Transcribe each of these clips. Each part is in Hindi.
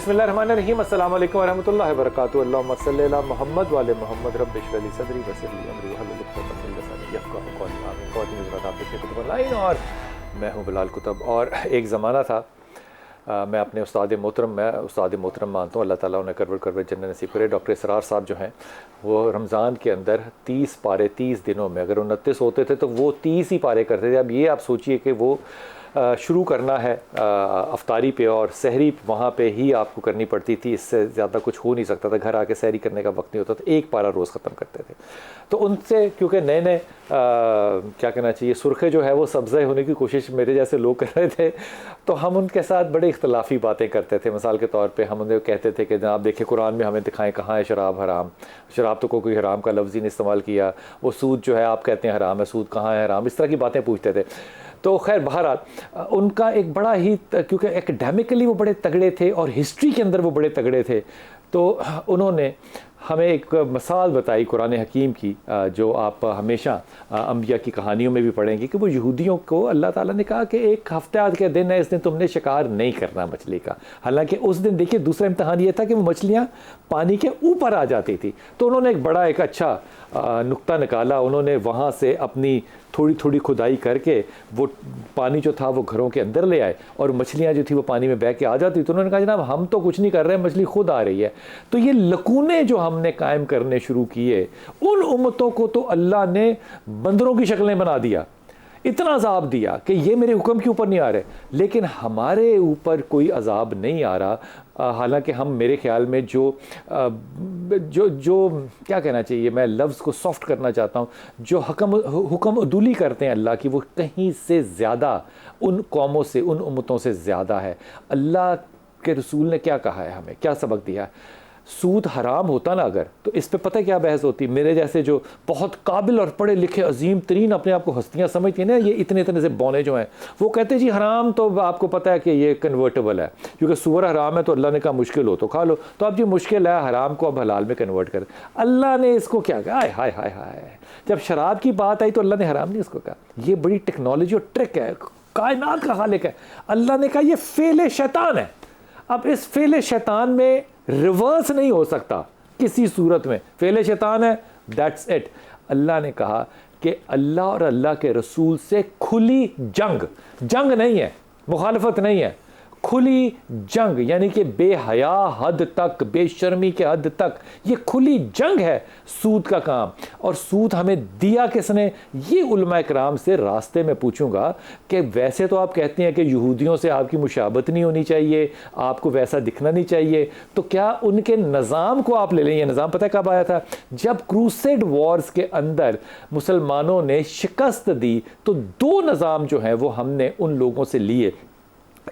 बिस्मिल्लाहिर्रहमानिर्रहीम। अस्सलाम वालेकुम वरहमतुल्लाहि वबरकातुहू। अल्लाहुम्मा सल्लि अला मुहम्मद व आले मुहम्मद। रब्बि इश्रह ली सदरी व यस्सिर ली अमरी वहलुल उक़दतम मिन लिसानी यफ़क़हू क़ौली। आमीन। ख़वातीन हज़रात, आप देखिए कुतुब ऑनलाइन और मैं हूँ बिलाल कुतुब। और एक ज़माना था, मैं अपने उस्ताद मोहतरम मानता हूँ, अल्लाह ताला उन्हें करवट जन्नत नसीब करे। डॉक्टर इसरार साहब जो हैं वो रमज़ान के अंदर 30 पारे 30 दिनों में, अगर 29 होते थे तो वो 30 ही पारे करते थे। अब ये आप सोचिए कि वो शुरू करना है अफ्तारी पे और सहरी वहाँ पे ही आपको करनी पड़ती थी, इससे ज़्यादा कुछ हो नहीं सकता था। घर आके सहरी करने का वक्त नहीं होता था, एक पारा रोज़ ख़त्म करते थे। तो उनसे क्योंकि नए नए क्या कहना चाहिए, सुर्खे जो है वो सब्ज़े होने की कोशिश मेरे जैसे लोग कर रहे थे, तो हम उनके साथ बड़े इख्तलाफी बातें करते थे। मिसाल के तौर पे हम उन्हें कहते थे कि जनाब देखिए कुरान में हमें दिखाएं कहाँ है शराब हराम। शराब तो कोई हराम का लफ्ज़ ही नहीं इस्तेमाल किया। वो सूद जो है आप कहते हैं हराम है, सूद कहाँ है हराम, इस तरह की बातें पूछते थे। तो खैर बहरहाल उनका एक बड़ा ही, क्योंकि एकेडमिकली वो बड़े तगड़े थे और हिस्ट्री के अंदर वो बड़े तगड़े थे, तो उन्होंने हमें एक मिसाल बताई कुरान हकीम की, जो आप हमेशा अंबिया की कहानियों में भी पढ़ेंगे कि वो यहूदियों को अल्लाह ताला ने कहा कि एक हफ्ते के दिन है, इस दिन तुमने शिकार नहीं करना मछली का। हालांकि उस दिन देखिए दूसरा इम्तहान ये था कि वो मछलियाँ पानी के ऊपर आ जाती थी। तो उन्होंने एक बड़ा एक अच्छा नुक्ता निकाला। उन्होंने वहाँ से अपनी थोड़ी थोड़ी खुदाई करके वो पानी जो था वो घरों के अंदर ले आए और मछलियाँ जो थी वो पानी में बह के आ जाती। तो उन्होंने कहा जनाब हम तो कुछ नहीं कर रहे हैं, मछली खुद आ रही है। तो ये लकूने जो हमने कायम करने शुरू किए, उन उम्मतों को तो अल्लाह ने बंदरों की शक्लें बना दिया, इतना अजाब दिया कि ये मेरे हुक्म के ऊपर नहीं आ रहे। लेकिन हमारे ऊपर कोई अजाब नहीं आ रहा। हालांकि हम, मेरे ख्याल में जो क्या कहना चाहिए, मैं लफ्ज़ को सॉफ्ट करना चाहता हूँ, जो हुक्म अदूली करते हैं अल्लाह की, वो कहीं से ज़्यादा उन कौमों से, उन उम्मतों से ज़्यादा है। अल्लाह के रसूल ने क्या कहा है, हमें क्या सबक दिया है। सूद हराम होता ना अगर, तो इस पे पता है क्या बहस होती। मेरे जैसे जो बहुत काबिल और पढ़े लिखे अजीम तरीन अपने आप को हस्तियाँ समझती हैं ना, ये इतने इतने से बौने जो हैं, वो कहते हैं जी हराम तो आपको पता है कि ये कन्वर्टेबल है, क्योंकि सूअर हराम है तो अल्लाह ने कहा मुश्किल हो तो खा लो। तो अब जी मुश्किल है, हराम को अब हलाल में कन्वर्ट कर। अल्लाह ने इसको क्या कहा, हाय हाय हाय हाय, जब शराब की बात आई तो अल्लाह ने हराम नहीं इसको कहा। ये बड़ी टेक्नोलॉजी और ट्रिक है, कायनात का खालिक है। अल्लाह ने कहा ये फेले शैतान है। अब इस फेले शैतान में रिवर्स नहीं हो सकता किसी सूरत में, फेले शैतान है, दैट्स इट। अल्लाह ने कहा कि अल्लाह और अल्लाह के रसूल से खुली जंग नहीं है, मुखालफत नहीं है, खुली जंग, यानी कि बेहया हद तक, बेशर्मी के हद तक ये खुली जंग है सूद का काम। और सूद हमें दिया किसने, ये उलमा इकराम से रास्ते में पूछूंगा कि वैसे तो आप कहते हैं कि यहूदियों से आपकी मुशाबत नहीं होनी चाहिए, आपको वैसा दिखना नहीं चाहिए, तो क्या उनके निज़ाम को आप ले लें। ये निज़ाम पता है कब आया था, जब क्रूसेड वॉर्स के अंदर मुसलमानों ने शिकस्त दी, तो दो निज़ाम जो हैं वो हमने उन लोगों से लिए।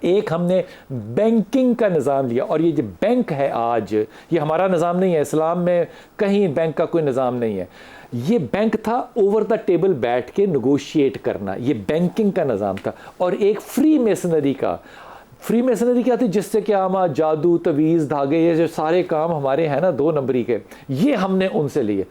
एक हमने बैंकिंग का निज़ाम लिया, और ये जो बैंक है आज, ये हमारा निज़ाम नहीं है, इस्लाम में कहीं बैंक का कोई निज़ाम नहीं है। ये बैंक था ओवर द टेबल बैठ के नेगोशिएट करना, ये बैंकिंग का निज़ाम था। और एक फ्री मेसनरी क्या थी, जिससे क्या हम जादू, तवीज़, धागे, ये जो सारे काम हमारे हैं ना 2 नंबरी के, ये हमने उनसे लिए।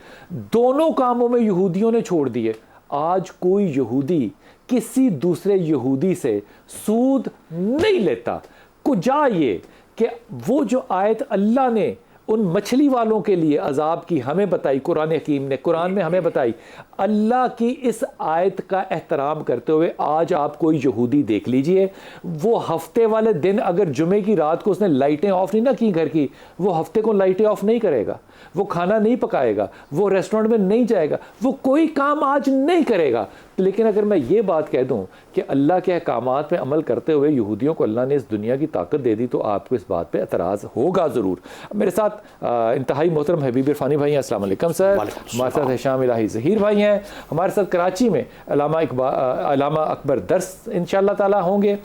दोनों कामों में यहूदियों ने छोड़ दिए। आज कोई यहूदी किसी दूसरे यहूदी से सूद नहीं लेता। कुजा ये कि वो जो आयत अल्लाह ने उन मछली वालों के लिए अजाब की हमें बताई, कुरान हकीम ने कुरान में हमें बताई, अल्लाह की इस आयत का एहतराम करते हुए आज आप कोई यहूदी देख लीजिए, वो हफ्ते वाले दिन अगर जुमे की रात को उसने लाइटें ऑफ नहीं ना की घर की, वो हफ्ते को लाइटें ऑफ नहीं करेगा, वो खाना नहीं पकाएगा, वो रेस्टोरेंट में नहीं जाएगा, वो कोई काम आज नहीं करेगा। लेकिन अगर मैं ये बात कह दूं कि अल्लाह के अहकामात पे अमल करते हुए यहूदियों को अल्लाह ने इस दुनिया की ताकत दे दी, तो आपको इस बात पे एतराज़ होगा ज़रूर। मेरे साथ इंतहाई मोहतरम हबीब इरफानी भाई हैं, अस्सलाम वालेकुम सर। हमारे साथ हिशाम इलाही ज़हीर भाई हैं, हमारे साथ कराची में अलामा अकबर दर्स इंशाअल्लाह ताला होंगे,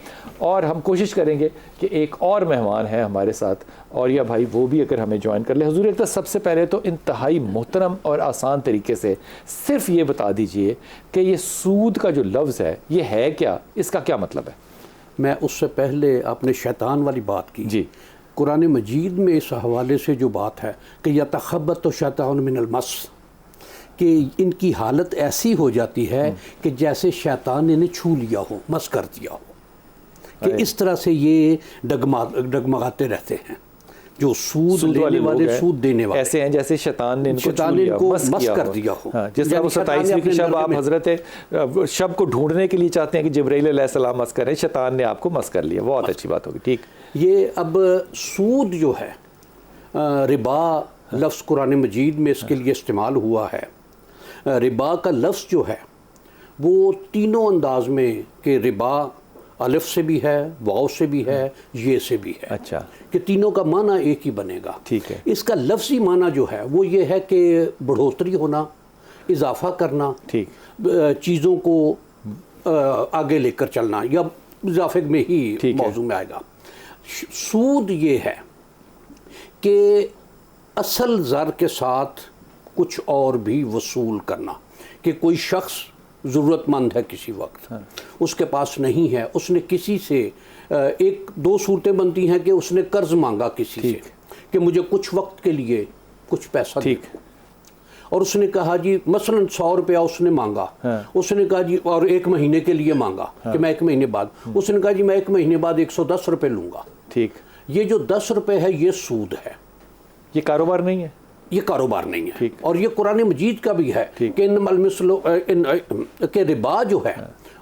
और हम कोशिश करेंगे कि एक और मेहमान है हमारे साथ, और या भाई वो भी अगर हमें ज्वाइन कर ले। हुजूर एक तो सबसे पहले तो इंतहाई मोहतरम और आसान तरीके से सिर्फ ये बता दीजिए कि ये सूद का जो लफ्ज़ है ये है क्या, इसका क्या मतलब है। मैं उससे पहले आपने शैतान वाली बात की जी, कुरान मजीद में इस हवाले से जो बात है कि यतखब्बत तो शैतान मिनल मस, कि इनकी हालत ऐसी हो जाती है कि जैसे शैतान ने इन्हें छू लिया हो, मस कर दिया हो, कि इस तरह से ये डगमगाते रहते हैं। जो सूद लेने वाले, सूद देने वाले ऐसे हैं जैसे शैतान ने इनको मस कर दिया हो। हाँ, जिस तरह वो 27वीं की शब आप हजरत शब को ढूंढने के लिए चाहते हैं कि जिब्राइल अलैहिस्सलाम मस करें, शैतान ने आपको मस कर लिया। बहुत अच्छी बात होगी। ठीक, ये अब सूद जो है, रिबा लफ्ज़ कुरान मजीद में इसके लिए इस्तेमाल हुआ है। रिबा का लफ्ज़ जो है वो तीनों अंदाज में, कि रिबा अलिफ से भी है, वाव से भी है, ये से भी है। अच्छा, कि तीनों का माना एक ही बनेगा। ठीक है। इसका लफ्ज़ी माना जो है वो ये है कि बढ़ोतरी होना, इजाफा करना, ठीक, चीज़ों को आगे लेकर चलना, या इजाफे में ही मौजू में आएगा। सूद ये है कि असल ज़र के साथ कुछ और भी वसूल करना, कि कोई शख्स ज़रूरतमंद है किसी वक्त, उसके पास नहीं है, उसने किसी से, एक दो सूरतें बनती हैं कि उसने कर्ज मांगा किसी से कि मुझे कुछ वक्त के लिए कुछ पैसा दे, और उसने कहा जी, मसलन 100 रुपया उसने मांगा, उसने कहा जी, और 1 महीने के लिए मांगा कि मैं 1 महीने बाद, उसने कहा जी मैं 1 महीने बाद 110 रुपये लूँगा। ठीक, ये जो 10 रुपये है ये सूद है, ये कारोबार नहीं है, ये कारोबार नहीं है। और ये कुरान मजीद का भी है कि के रिबा जो है,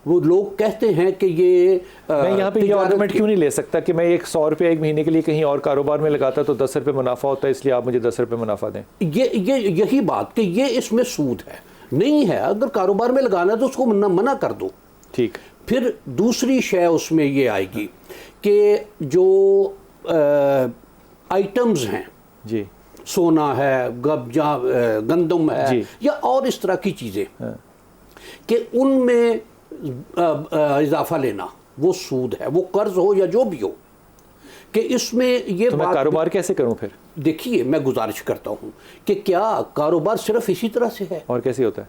वो लोग कहते हैं कि ये, मैं यहाँ पे ये आर्गुमेंट क्यों नहीं ले सकता कि मैं 100 रुपये 1 महीने के लिए कहीं और कारोबार में लगाता तो 10 रुपये मुनाफा होता है, इसलिए आप मुझे 10 रुपये मुनाफा दें। यही बात कि ये इसमें सूद है, नहीं है। अगर कारोबार में लगाना है तो उसको मना कर दो। ठीक, फिर दूसरी शय उसमें ये आएगी कि जो आइटम्स हैं जी, सोना है, गंदम है, या और इस तरह की चीज़ें, कि उनमें इजाफा लेना वो सूद है, वो कर्ज हो या जो भी हो, कि इसमें ये तो मैं कारोबार कैसे करूं फिर? देखिए, मैं गुजारिश करता हूं कि क्या कारोबार सिर्फ इसी तरह से है? और कैसे होता है?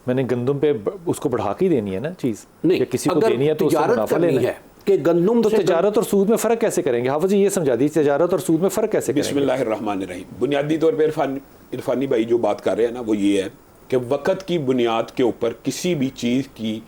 मैंने गंदम पे उसको बढ़ा के देनी है ना चीज़, नहीं, किसी को देनी है तो उससे मुनाफा लेना है कि गंदम तो तजारत और सूद में फ़र्क कैसे करेंगे? हाफ़िज़ जी ये समझा दीजिए, तजारत और सूद में फ़र्क कैसे करेंगे? बिस्मिल्लाहिर्रहमानिर्रहीम। बुनियादी तौर पर इरफानी भाई जो बात कर रहे हैं ना, वो ये है कि वक़्त की बुनियाद के ऊपर किसी भी चीज़ की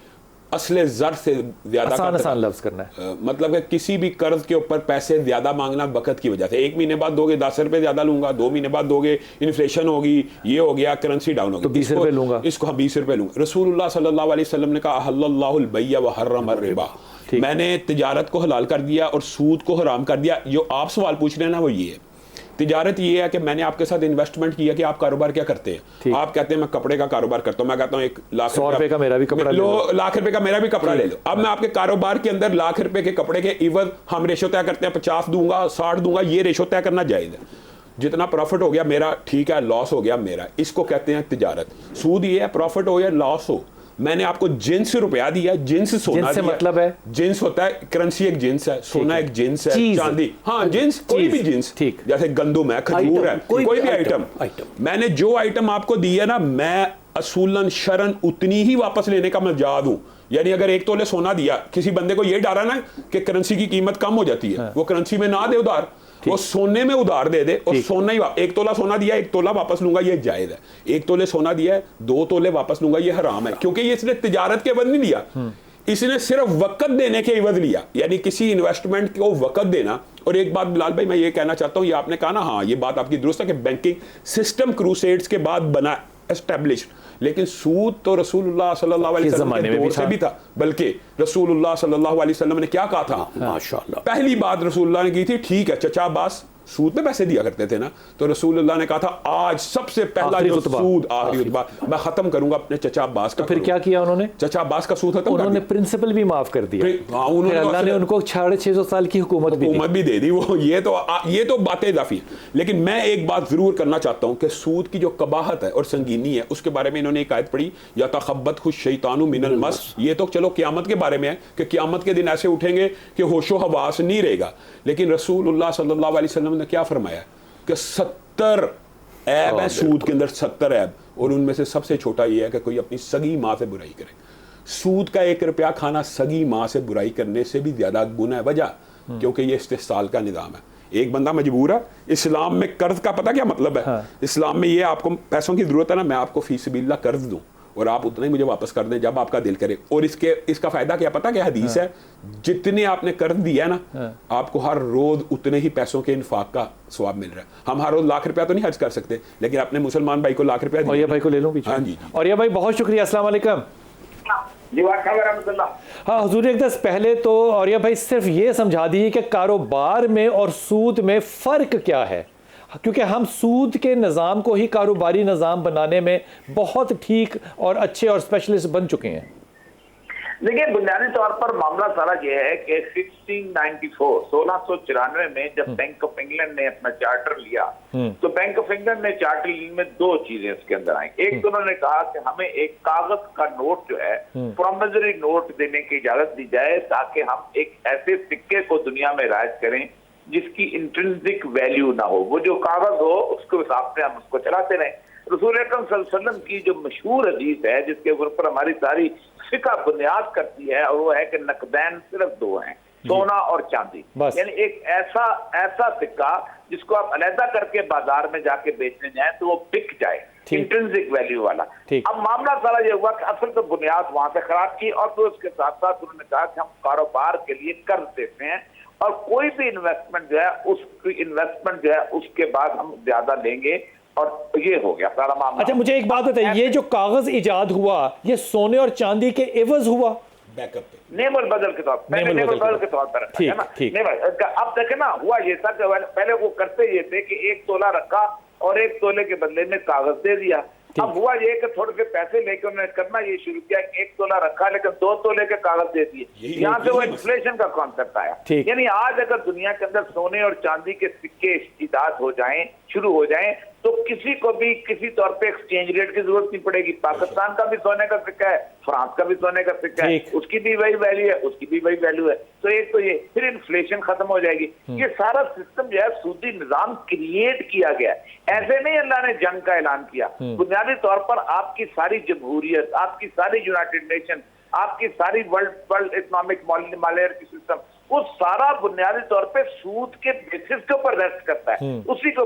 असले ज़र से ज़्यादा आसान लफ्ज़ करना है, मतलब कि किसी भी कर्ज के ऊपर पैसे ज़्यादा मांगना वक़्त की वजह से। 1 महीने बाद दोगे 10 रुपये ज़्यादा लूँगा, 2 महीने बाद दोगे इन्फ्लेशन होगी, ये हो गया, करेंसी डाउन होगी, तो 20 रुपये लूँगा, इसको 20 रुपये लूँगा। रसूलुल्लाह सल्लल्लाहु अलैहि वसल्लम ने कहा अहल्लल्लाहुल बैअ व हर्रमर रिबा, मैंने तिजारत को हलाल कर दिया और सूद को हराम कर दिया। जो आप सवाल पूछ रहे हैं ना, वो ये है, तिजारत ये है कि मैंने आपके साथ इन्वेस्टमेंट किया कि आप कारोबार क्या करते हैं। आप कहते हैं मैं कपड़े का कारोबार करता हूं, मैं कहता हूं 1 लाख 100 रुपए का मेरा भी कपड़ा ले लो, लाख रुपए का मेरा भी कपड़ा ले लो। अब मैं आपके कारोबार के अंदर लाख रुपए के कपड़े के इवज हम रेशो तय करते हैं, 50 दूंगा 60 दूंगा, ये रेशो तय करना जायज़ है। जितना प्रॉफिट हो गया मेरा ठीक है, लॉस हो गया मेरा, इसको कहते हैं तिजारत। सूद ये है प्रॉफिट हो या लॉस हो, मैंने आपको जिन्स रुपया दिया, जिन्स सोना दिया, मतलब है जिन्स होता है करेंसी, एक जिन्स है, सोना एक जिन्स है, चांदी, हाँ जिन्स, कोई भी जिन्स, ठीक, जैसे गंदुम है, खजूर है, कोई भी आइटम। मैंने जो आइटम आपको दी है ना, मैं असूलन शरन उतनी ही वापस लेने का मजाद हूं। यानी अगर 1 तोले सोना दिया, किसी बंदे को ये डरा ना कि करेंसी की कीमत कम हो जाती है, वो करेंसी में ना दे उधार, वो सोने में उधार दे दे, और सोना ही 1 तोला सोना दिया, 1 तोला वापस लूंगा, ये जायज है। 1 तोले सोना दिया है, 2 तोले वापस लूंगा, ये हराम है, क्योंकि ये इसने तिजारत के एवज नहीं लिया, इसने सिर्फ वक़्त देने के एवज लिया, यानी किसी इन्वेस्टमेंट को वक़्त देना। और एक बात बिलाल भाई मैं ये कहना चाहता हूँ, ये आपने कहा ना, हाँ ये बात आपकी दुरुस्त है कि बैंकिंग सिस्टम क्रूसेड्स के बाद बना, एस्टेब्लिश, लेकिन सूद तो रसूलुल्लाह सल्लल्लाहु अलैहि वसल्लम के दौर से भी था। बल्कि रसूलुल्लाह सल्लल्लाहु अलैहि वसल्लम ने क्या कहा था? माशाअल्लाह, पहली बात रसूलुल्लाह ने की थी, ठीक है चचा अब्बास सूद पे पैसे दिया करते थे ना, तो रसूलुल्लाह ने कहा था आज सबसे पहला जो सूद, आखिरी खुतबा मैं खत्म करूंगा अपने चचा अब्बास का। तो फिर क्या किया उन्होंने? चचा अब्बास का सूद खत्म, उन्होंने प्रिंसिपल भी माफ कर दिया, फिर अल्लाह ने उनको 650 साल की हुकूमत भी दे दी। वो ये तो बातें इजाफी है। लेकिन मैं एक बात जरूर करना चाहता हूँ कि सूद की जो कबाहत है और संगीनी है, उसके बारे में इन्होंने एक आयत पढ़ी, या तखब्बत खुश शैतानु मिनल मस। ये तो चलो क़यामत के बारे में है कि क़यामत के दिन ऐसे उठेंगे कि होशो हवास नहीं रहेगा, लेकिन रसूलुल्लाह सल्लल्लाहु अलैहि वसल्लम ने क्या फरमाया कि 70 ऐब है सूद के अंदर, 70 ऐब, और उनमें से सबसे छोटा ये है कि कोई अपनी सगी माँ से बुराई करे। सूद का 1 रुपया खाना सगी माँ से बुराई करने से भी ज्यादा गुनाह है। वजह क्योंकि ये इस्तेसाल का निज़ाम है, एक बंदा मजबूर है। इस्लाम में कर्ज का पता क्या मतलब है? हाँ। इस्लाम में ये आपको पैसों की जरूरत है ना, मैं आपको फी सबिल्लाह कर्ज दूं और आप उतना ही मुझे वापस कर दें जब आपका दिल करे। और इसका फायदा क्या पता, क्या हदीस है, जितने आपने कर दिया ना, आपको हर रोज उतने ही पैसों के इन्फाक का सवाब मिल रहा है। हम हर रोज लाख रुपया तो नहीं खर्च कर सकते, लेकिन अपने मुसलमान भाई को लाख रुपया और ये भाई को ले लूं पीछे। हाँ जी, और ये भाई बहुत शुक्रिया, अस्सलाम वालेकुम। हाँ हुजूर अक़दस, पहले तो और ये भाई सिर्फ ये समझा दीजिए कि कारोबार में और सूद में फ़र्क क्या है, क्योंकि हम सूद के निज़ाम को ही कारोबारी निज़ाम बनाने में बहुत ठीक और अच्छे और स्पेशलिस्ट बन चुके हैं। देखिए, बुनियादी तौर पर मामला सारा ये है कि 1694 में जब बैंक ऑफ इंग्लैंड ने अपना चार्टर लिया, तो बैंक ऑफ इंग्लैंड ने चार्टर लेने में दो चीजें इसके अंदर आई। एक तो उन्होंने कहा कि हमें एक कागज का नोट जो है, प्रॉमिसरी नोट देने की इजाजत दी जाए, ताकि हम एक ऐसे सिक्के को दुनिया में राइज करें जिसकी इंट्रिंसिक वैल्यू ना हो, वो जो कागज हो उसके हिसाब से हम उसको चलाते रहें। रसूल अकरम सल्लल्लाहु अलैहि वसल्लम की जो मशहूर हदीस है, जिसके ऊपर हमारी सारी फिक़्ह बुनियाद करती है, और वो है कि नकदैन सिर्फ दो हैं, सोना और चांदी। यानी एक ऐसा सिक्का जिसको आप अलहदा करके बाजार में जाके बेचने जाए तो वो बिक जाए, इंट्रिंसिक वैल्यू वाला। अब मामला सारा ये हुआ कि असल तो बुनियाद वहां से खराब की, और तो उसके साथ साथ उन्होंने कहा कि हम कारोबार के लिए कर्ज देते हैं, और कोई भी इन्वेस्टमेंट जो है, उसकी इन्वेस्टमेंट जो है उसके बाद हम ज्यादा लेंगे, और ये हो गया सारा मामला। अच्छा, मुझे एक बात बताइए, ये जो कागज इजाद हुआ, ये सोने और चांदी के एवज हुआ? बैकअप पे, नेमल बदल के तौर पर, नेमल बदल के तौर पर, ठीक ठीक। अब देखे ना, हुआ ये था कि पहले वो करते ये थे कि 1 तोला रखा और 1 तोले के बदले में कागज दे दिया। अब हुआ ये कि थोड़े से पैसे लेकर उन्होंने करना ये शुरू किया, 1 तोला रखा लेकिन 2 तोले के कागज दे दिए। यहाँ से वो इन्फ्लेशन का कॉन्सेप्ट आया। यानी आज अगर दुनिया के अंदर सोने और चांदी के सिक्के इजाद हो जाएं, शुरू हो जाएं, तो किसी को भी किसी तौर पे एक्सचेंज रेट की जरूरत नहीं पड़ेगी। पाकिस्तान का भी सोने का सिक्का है, फ्रांस का भी सोने का सिक्का है, उसकी भी वही वैल्यू है, उसकी भी वही वैल्यू है। तो एक तो ये, फिर इन्फ्लेशन खत्म हो जाएगी। ये सारा सिस्टम जो है सूदी निजाम क्रिएट किया गया है, ऐसे नहीं अल्लाह ने जंग का ऐलान किया। बुनियादी तौर पर आपकी सारी जमहूरियत, आपकी सारी यूनाइटेड नेशन, आपकी सारी वर्ल्ड इकोनॉमिक मॉलेर की सिस्टम, वो सारा बुनियादी तौर पे सूद के बेसिस के ऊपर रेस्ट करता है। उसी के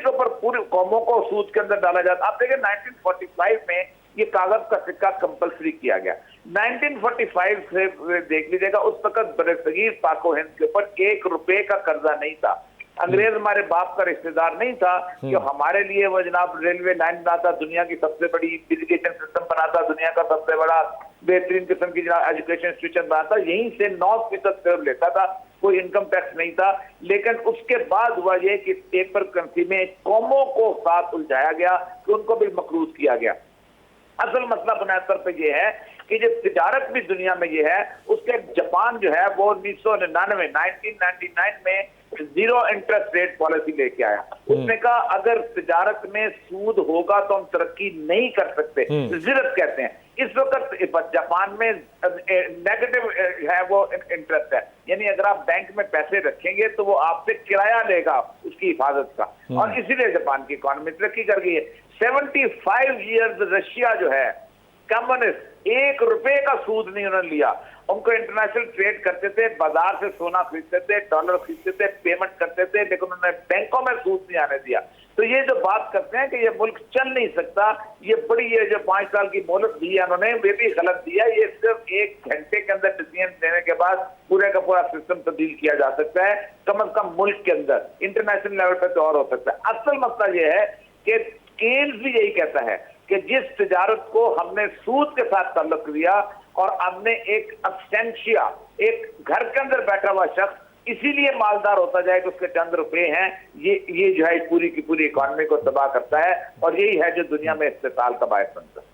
ऊपर पूरी कौमों को सूद के अंदर डाला जाता है। आप देखिए 1945 में ये कागज का सिक्का कंपलसरी किया गया। 1945 से देख लीजिएगा, उस वक्त बरसगीर पाको हिंद के ऊपर 1 रुपए का कर्जा नहीं था। अंग्रेज हमारे बाप का रिश्तेदार नहीं था कि हमारे लिए वो जनाब रेलवे लाइन बनाता, दुनिया की सबसे बड़ी एजुकेशन सिस्टम बनाता, दुनिया का सबसे बड़ा बेहतरीन किस्म की एजुकेशन इंस्टीट्यूशन बनाता, यहीं से 9% फेयर लेता था, कोई इनकम टैक्स नहीं था। लेकिन उसके बाद हुआ ये कि पेपर करेंसी में कौमों को साथ उलझाया गया, कि उनको भी मकरूज किया गया। असल मसला बुनियादी तौर पर यह है कि जो तिजारत भी दुनिया में ये है, उसके जापान जो है वो 1999 में 0 इंटरेस्ट रेट पॉलिसी लेके आया। उसने कहा अगर तिजारत में सूद होगा तो हम तरक्की नहीं कर सकते, जिरत कहते हैं। इस वक्त जापान में नेगेटिव है वो इंटरेस्ट है, यानी अगर आप बैंक में पैसे रखेंगे तो वो आपसे किराया लेगा उसकी हिफाजत का, और इसीलिए जापान की इकॉनमी तरक्की कर गई है। 75 ईयर्स रशिया जो है कम्युनिस्ट, 1 रुपए का सूद नहीं उन्होंने लिया। उनको इंटरनेशनल ट्रेड करते थे, बाजार से सोना खरीदते थे, डॉलर खरीदते थे, पेमेंट करते थे, लेकिन उन्होंने बैंकों में सूद नहीं आने दिया। तो ये जो बात करते हैं कि ये मुल्क चल नहीं सकता, ये बड़ी, ये जो 5 साल की मोहलत दी है उन्होंने, वे भी गलत दिया। ये सिर्फ 1 घंटे के अंदर डिसीजन देने के बाद पूरे का पूरा सिस्टम तब्दील किया जा सकता है, कम से कम मुल्क के अंदर। इंटरनेशनल लेवल पर तो और हो सकता है। असल मसला ये है कि केन्स भी यही कहता है कि जिस तिजारत को हमने सूद के साथ ताल्लुक दिया, और हमने एक अब्सेंशिया, एक घर के अंदर बैठा हुआ शख्स इसीलिए मालदार होता जाए कि उसके चंद रुपए हैं, ये जो है पूरी की पूरी इकॉनमी को तबाह करता है, और यही है जो दुनिया में इस्तेसाल का बायस बनता है।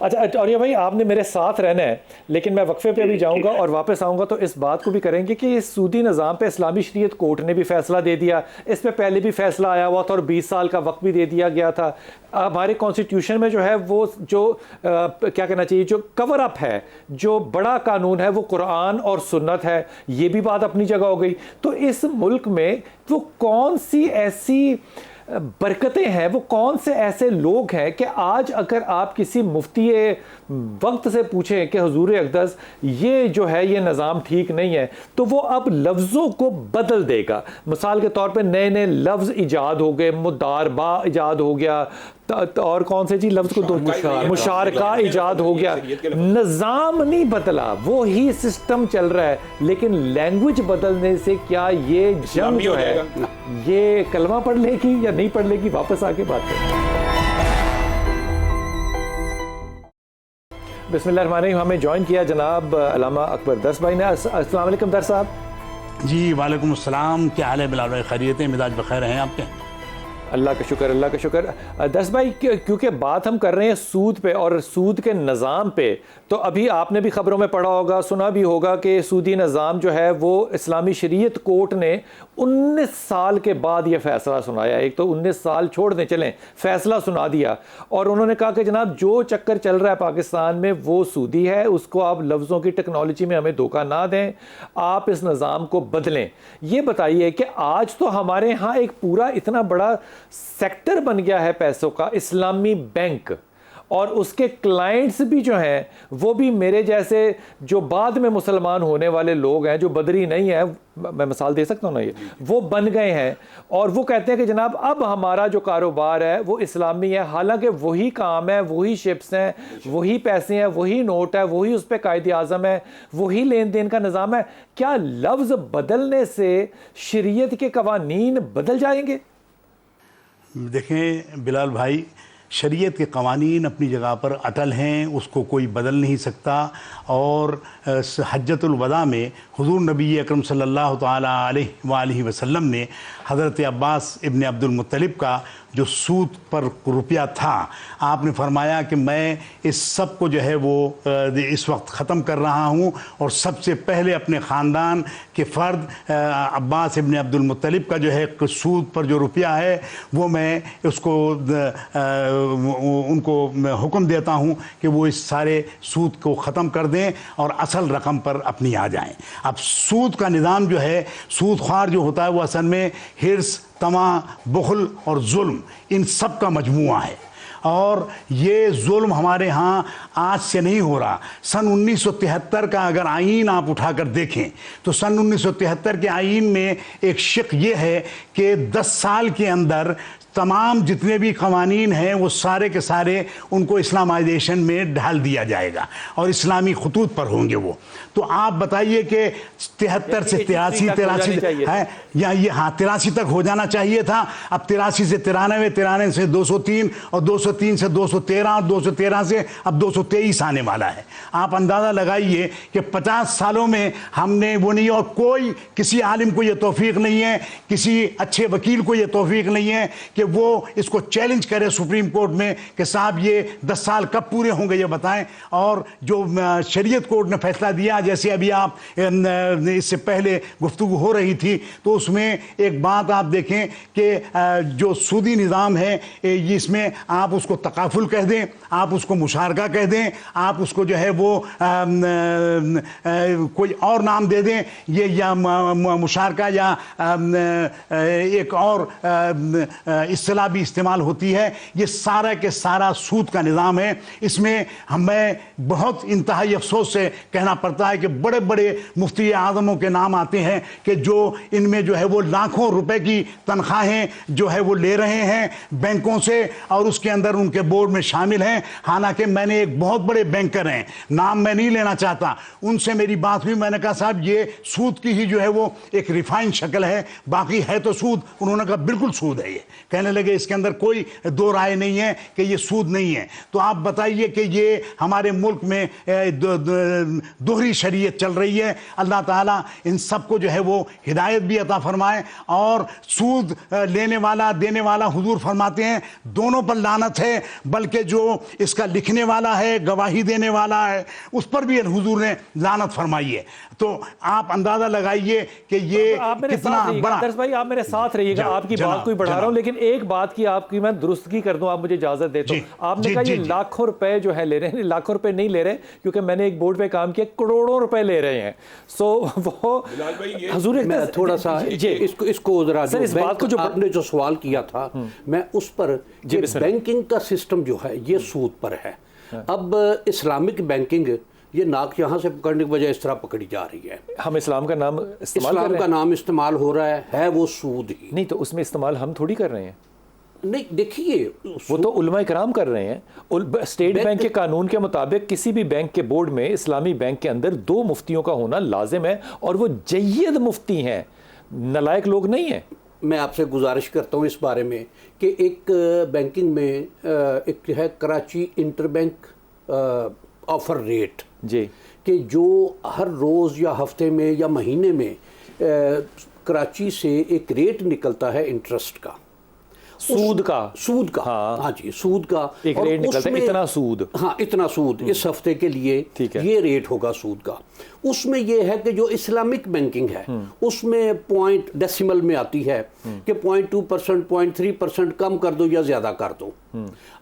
अच्छा, और ये भाई आपने मेरे साथ रहना है, लेकिन मैं वक्फे पे भी जाऊंगा और वापस आऊंगा तो इस बात को भी करेंगे कि इस सूदी निज़ाम पे इस्लामी शरीयत कोर्ट ने भी फैसला दे दिया। इस पे पहले भी फैसला आया हुआ था और 20 साल का वक्त भी दे दिया गया था। हमारे कॉन्स्टिट्यूशन में जो है वो जो क्या कहना चाहिए, जो कवर अप है, जो बड़ा कानून है वो कुरान और सुन्नत है। ये भी बात अपनी जगह हो गई। तो इस मुल्क में वो कौन सी ऐसी बरकतें हैं, वो कौन से ऐसे लोग हैं कि आज अगर आप किसी मुफ्ती वक्त से पूछें कि हुजूर अक़दस ये जो है ये निज़ाम ठीक नहीं है, तो वो अब लफ्ज़ों को बदल देगा। मिसाल के तौर पे नए नए लफ्ज़ ईजाद हो गए, मुदारबा ईजाद हो गया, तो और कौन से जी लफ्ज को दो, मुशारका ईजाद हो गया, निज़ाम नहीं बदला, वो ही सिस्टम चल रहा है, लेकिन लैंग्वेज बदलने से क्या ये जंग जो है ये कलमा पढ़ लेगी या नहीं पढ़ लेगी, वापस आके बात करें। बिस्मिल्लाहिर्रहमानिर्रहीम। हमें ज्वाइन किया जनाब अल्लामा अकबर दर्स भाई ने। अस्सलाम वालेकुम दर्स साहब। जी वालेकुम अस्सलाम, क्या हाल है बिलाल भाई? खैरियत है, मिजाज बखैर हैं आपके? अल्लाह का शुक्र, अल्लाह का शुक्र। दर्स भाई, क्योंकि बात हम कर रहे हैं सूद पे और सूद के निज़ाम पे, तो अभी आपने भी खबरों में पढ़ा होगा, सुना भी होगा कि सूदी निज़ाम जो है वो इस्लामी शरीयत कोर्ट ने 19 साल के बाद ये फ़ैसला सुनाया। एक तो 19 साल छोड़ दें, चलें, फ़ैसला सुना दिया और उन्होंने कहा कि जनाब जो चक्कर चल रहा है पाकिस्तान में वो सूदी है, उसको आप लफ्ज़ों की टेक्नोलॉजी में हमें धोखा ना दें, आप इस निज़ाम को बदलें। ये बताइए कि आज तो हमारे यहाँ एक पूरा इतना बड़ा सेक्टर बन गया है पैसों का, इस्लामी बैंक, और उसके क्लाइंट्स भी जो हैं वो भी मेरे जैसे जो बाद में मुसलमान होने वाले लोग हैं, जो बदरी नहीं है, मैं मिसाल दे सकता हूँ ना, ये वो बन गए हैं और वो कहते हैं कि जनाब अब हमारा जो कारोबार है वो इस्लामी है। हालांकि वही काम है, वही शिप्स हैं, वही पैसे हैं, वही नोट है, वही उस पर कायदे आज़म है, वही लेन देन का निज़ाम है। क्या लफ्ज़ बदलने से शरीयत के कवानीन बदल जाएंगे? देखें बिलाल भाई, शरीयत के कवानीन अपनी जगह पर अटल हैं, उसको कोई बदल नहीं सकता। और हज्जतुल वदा में हुजूर नबी अकरम सल्लल्लाहु तआला अलैहि वसल्लम ने हज़रत अब्बास इब्न अब्दुल मुत्तलिब का जो सूद पर रुपया था, आपने फरमाया कि मैं इस सब को जो है वो इस वक्त ख़त्म कर रहा हूँ और सबसे पहले अपने ख़ानदान के फ़र्द अब्बास इब्न अब्दुल मुत्तलिब का जो है सूद पर जो रुपया है वो मैं उसको उनको हुक्म देता हूँ कि वो इस सारे सूद को ख़त्म कर दें और असल रकम पर अपनी आ जाएं। अब सूद का निज़ाम जो है, सूदख्वार जो होता है वो असल में हिर्स, तमा, बुखल और जुल्म, इन सब का मजमूआ है। और ये जुल्म हमारे यहाँ आज से नहीं हो रहा। सन 1973 का अगर आईन आप उठाकर देखें तो सन 1973 के आईन में एक शिक ये है कि 10 साल के अंदर तमाम जितने भी कवानीन हैं वो सारे के सारे उनको इस्लामाइजेशन में ढाल दिया जाएगा और इस्लामी खतूत पर होंगे वो। तो आप बताइए कि 73 से 83 है या ये, हाँ 83 तक हो जाना चाहिए था। अब 83 से 93, 93 से 203 और 203 से 213 और 213 से अब 223 आने वाला है। आप अंदाज़ा लगाइए कि 50 सालों में हमने वो नहीं, और कोई किसी आलिम को ये तौफीक नहीं है, किसी अच्छे वकील को ये तौफीक नहीं है कि वो इसको चैलेंज करे सुप्रीम कोर्ट में कि साहब ये 10 साल कब पूरे होंगे ये बताएं। और जो शरीयत कोर्ट ने फैसला दिया, जैसे अभी आप इससे पहले गुफ्तगू हो रही थी तो उसमें एक बात आप देखें कि जो सूदी निज़ाम है इसमें आप उसको तकाफुल कह दें, आप उसको मुशारका कह दें, आप उसको जो है वो कोई और नाम दे दें, ये या मुशारका या एक और इस्तिलाह भी इस्तेमाल होती है, ये सारा के सारा सूद का निज़ाम है। इसमें हमें बहुत इंतहाई अफसोस से कहना पड़ता है कि बड़े बड़े मुफ्ती आज़मों के नाम आते हैं कि जो इनमें जो है वो लाखों रुपए की तनख्वाहें जो है वो ले रहे हैं बैंकों से और उसके अंदर उनके बोर्ड में शामिल हैं। हालांकि मैंने एक बहुत बड़े बैंकर हैं, नाम मैं नहीं लेना चाहता, उनसे मेरी बात हुई, मैंने कहा साहब ये सूद की ही जो है वो एक रिफाइंड शक्ल है, बाकी है तो सूद। उन्होंने कहा बिल्कुल सूद है ये, कहने लगे इसके अंदर कोई दो राय नहीं है कि ये सूद नहीं है। तो आप बताइए कि ये हमारे मुल्क में दोहरी शरीयत चल रही है। अल्लाह ताला इन सबको जो है वो हिदायत भी अता फरमाए। और सूद लेने वाला देने वाला हुजूर फरमाते हैं दोनों पर लानत है, बल्कि जो इसका लिखने वाला है, गवाही देने वाला है, उस पर भी हुजूर ने लानत फरमाई है। तो आप अंदाजा लगाइए कि ये कितना बड़ा। दर्स भाई आप मेरे साथ रहिएगा, आपकी बात कोई बढ़ा रहा हूं, लेकिन एक बात की आपकी मैं दुरुस्तगी कर दूं, आप मुझे इजाजत दे तो। आपने कहा ये लाखों रुपए जो है ले रहे हैं, लाखों रुपए नहीं ले रहे क्योंकि मैंने एक बोर्ड पे काम किया, करोड़ों रुपए ले रहे हैं। सो वो हुजूर मैं थोड़ा सा इसको जरा इस बात को जो आपने जो सवाल किया था मैं उस पर, बैंकिंग का सिस्टम जो है ये सूद पर है। अब इस्लामिक बैंकिंग ये नाक यहाँ से पकड़ने की वजह इस तरह पकड़ी जा रही है। हम इस्लाम का नाम इस्लाम का नाम इस्तेमाल हो रहा है वो सूद ही नहीं, तो उसमें इस्तेमाल हम थोड़ी कर रहे हैं। नहीं देखिए, वो तो उलमा इकराम कर रहे हैं। स्टेट बैंक के कानून के मुताबिक किसी भी बैंक के बोर्ड में इस्लामी बैंक के अंदर 2 मुफ्तियों का होना लाजिम है, और वो जय्यद मुफ्ती हैं, नलायक लोग नहीं हैं। मैं आपसे गुजारिश करता हूँ इस बारे में कि एक बैंकिंग में एक है कराची इंटरबैंक ऑफर रेट जी, कि जो हर रोज़ या हफ्ते में या महीने में कराची से एक रेट निकलता है इंटरेस्ट का, सूद का हाँ जी, सूद का एक रेट निकलता है, इतना सूद, हाँ इतना सूद इस हफ्ते के लिए ये रेट होगा सूद का। उसमें ये है कि जो इस्लामिक बैंकिंग है उसमें पॉइंट डेसिमल में आती है कि 0.2%, 0.3% कम कर दो या ज़्यादा कर दो।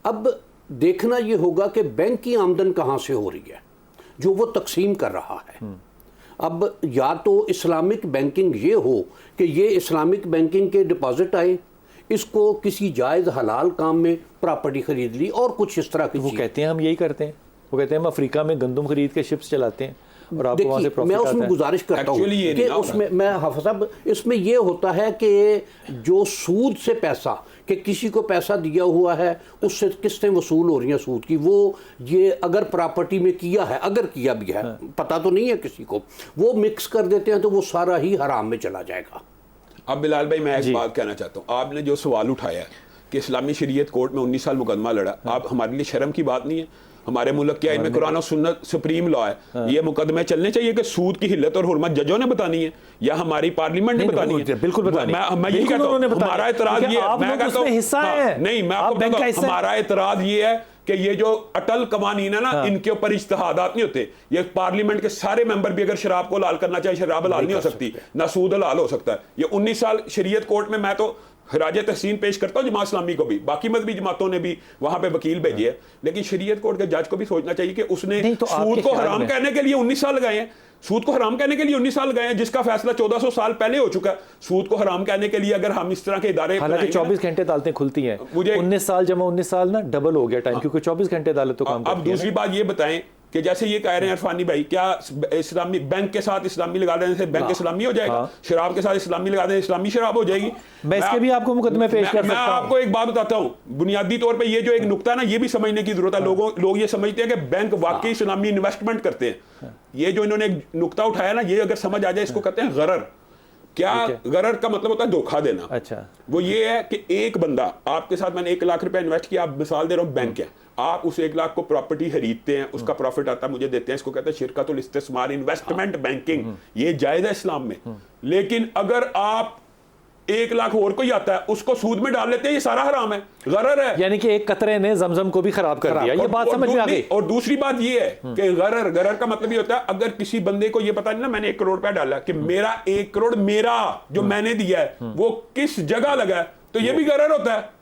अब देखना ये होगा कि बैंक की आमदन कहाँ से हो रही है जो वो तकसीम कर रहा है। अब या तो इस्लामिक बैंकिंग ये हो कि ये इस्लामिक बैंकिंग के डिपॉजिट आए, इसको किसी जायज़ हलाल काम में प्रॉपर्टी खरीद ली और कुछ इस तरह की। वो कहते हैं हम यही करते हैं, वो कहते हैं हम अफ्रीका में गंदम खरीद के शिप्स चलाते हैं और आपको वहाँ से प्रॉफिट आता है। मैं उसमें गुजारिश करता हूँ कि उसमें मैं हाफ़िज़ साहब, इसमें ये होता है कि जो सूद से पैसा, कि किसी को पैसा दिया हुआ है उससे किस्तें वसूल हो रही हैं सूद की, वो ये अगर प्रॉपर्टी में किया है, अगर किया भी है, पता तो नहीं है किसी को, वो मिक्स कर देते हैं तो वो सारा ही हराम में चला जाएगा। अब बिलाल भाई मैं एक बात कहना चाहता हूँ, आपने जो सवाल उठाया है कि इस्लामी शरीयत कोर्ट में 19 साल मुकदमा लड़ा, आप हमारे लिए शर्म की बात नहीं है? हमारे मुल्क क्या इनमें कुरान और सुन्नत सुप्रीम लॉ है, ये मुकदमे चलने चाहिए कि सूद की हिल्लत और हुर्मत जजों ने बतानी है या हमारी पार्लियामेंट ने बतानी है? बिल्कुल बतानी है। मैं यही कहता हूँ, हमारा एतराज ये है, मैं कहता हूँ नहीं, मैं आपको कहता हूँ हमारा एतराज ये है कि ये जो अटल कवानीन है ना, इनके ऊपर इज्तिहादात नहीं होते। ये पार्लियामेंट के सारे मेंबर भी अगर शराब को हलाल करना चाहे, शराब हलाल नहीं हो सकती, ना सूद हलाल हो सकता है। ये 19 साल शरीयत कोर्ट में, मैं तो खराज तहसीन पेश करता हूँ जमात इस्लामी को भी, बाकी मजहबी जमातों ने भी वहां पे वकील भेजे है, लेकिन शरीयत कोर्ट के जज को भी सोचना चाहिए कि उसने सूद को हराम कहने के लिए 19 साल लगाए हैं, सूद को हराम कहने के लिए 19 साल गए हैं, जिसका फैसला 1400 साल पहले हो चुका है। सूद को हराम कहने के लिए अगर हम इस तरह के इदारे, हालांकि 24 घंटे अदालतें खुलती हैं, मुझे 19 साल जमा 19 साल ना डबल हो गया टाइम, क्योंकि 24 घंटे अदालत तो काम करती है। अब दूसरी बात ये बताएं कि जैसे ये कह रहे हैं इरफानी भाई, क्या इस्लामी बैंक के साथ इस्लामी लगा देने से बैंक इस्लामी हो जाएगा? शराब के साथ इस्लामी लगा देने इस्लामी शराब हो जाएगी? मैं इसके भी आपको मुकदमे पेश कर सकता हूं। मैं आपको एक बात बताता हूं, बुनियादी तौर पे ये जो एक नुक्ता है ना, ये भी समझने की जरूरत है। लोग ये समझते हैं कि बैंक वाकई इस्लामी इन्वेस्टमेंट करते हैं। ये जो इन्होंने एक नुक्ता उठाया ना, ये अगर समझ आ जाए, इसको कहते हैं गरर। क्या गरर का मतलब होता है? धोखा देना। अच्छा, वो ये है कि एक बंदा आपके साथ, मैंने 1 लाख रुपया इन्वेस्ट किया, आप मिसाल दे रहा हूं, बैंक है, आप उस 1 लाख को प्रॉपर्टी खरीदते हैं, उसका प्रॉफिट आता है, मुझे देते हैं, इसको कहते हैं शिरकतुल इस्तिस्मार, इन्वेस्टमेंट बैंकिंग। ये जायज है इस्लाम में। लेकिन अगर आप 1 लाख और कोई आता है, उसको सूद में डाल लेते हैं, ये सारा हराम है, गरर है। यानी कि एक कतरे ने जमजम को भी खराब कर दिया। ये बात समझ में आ गई। और दूसरी बात ये है कि गरर का मतलब ये होता है, अगर किसी बंदे को ये पता नहीं ना, मैंने 1 करोड़ रुपया डाला, कि मेरा 1 करोड़ मेरा जो मैंने दिया है वो किस जगह लगा है, तो ये भी गरर होता है।